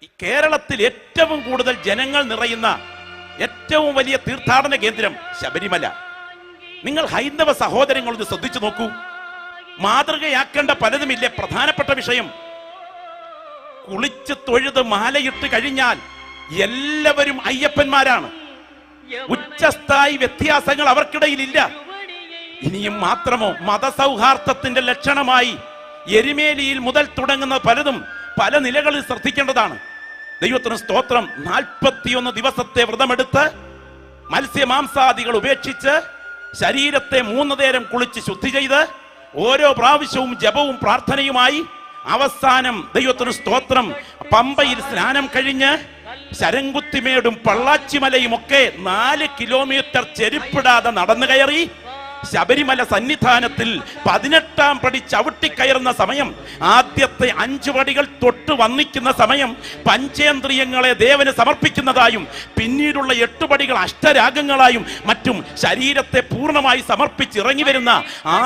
കേരളത്തിൽ ഏറ്റവും കൂടുതൽ ജനങ്ങൾ നിറയുന്ന ഏറ്റവും വലിയ തീർത്ഥാടന കേന്ദ്രം ശബരിമല. നിങ്ങൾ ഹൈന്ദവ സഹോദരങ്ങളൊന്ന് ശ്രദ്ധിച്ചു നോക്കൂ. മാതൃകയാക്കേണ്ട പലതുമില്ലേ? പ്രധാനപ്പെട്ട വിഷയം, കുളിച്ച് തൊഴുത് മാലയിട്ട് കഴിഞ്ഞാൽ എല്ലാവരും അയ്യപ്പന്മാരാണ്. ഉച്ചസ്ഥായി വ്യത്യാസങ്ങൾ അവർക്കിടയിലില്ല. ഇനിയും മാത്രമോ? മതസൗഹാർദ്ദത്തിന്റെ ലക്ഷണമായി എരുമേലിയിൽ മുതൽ തുടങ്ങുന്ന പലതും പല നിലകളിൽ ശ്രദ്ധിക്കേണ്ടതാണ്. ദൈവത്തിന് സ്തോത്രം. 41 ദിവസത്തെ വ്രതമെടുത്ത് മത്സ്യമാംസാദികൾ ഉപേക്ഷിച്ച് ശരീരത്തെ 3 നേരം കുളിച്ച് ശുദ്ധി ചെയ്ത് ഓരോ പ്രാവശ്യവും ജപവും പ്രാർത്ഥനയുമായി അവസാനം ദൈവത്തിന് സ്തോത്രം പമ്പയിൽ സ്നാനം കഴിഞ്ഞ് ശരംകുത്തിമേടും പള്ളാച്ചിമലയും ഒക്കെ 4 കിലോമീറ്റർ ചെരുപ്പിടാതെ നടന്നു കയറി ശബരിമല സന്നിധാനത്തിൽ 18ാം പടി ചവിട്ടിക്കയറുന്ന സമയം, ആദ്യത്തെ 5 പടികൾ തൊട്ട് വന്നിക്കുന്ന സമയം പഞ്ചേന്ദ്രിയങ്ങളെ ദേവന് സമർപ്പിക്കുന്നതായും പിന്നീടുള്ള 8 പടികൾ അഷ്ടരാഗങ്ങളായും മറ്റും ശരീരത്തെ പൂർണ്ണമായി സമർപ്പിച്ചിറങ്ങി വരുന്ന ആ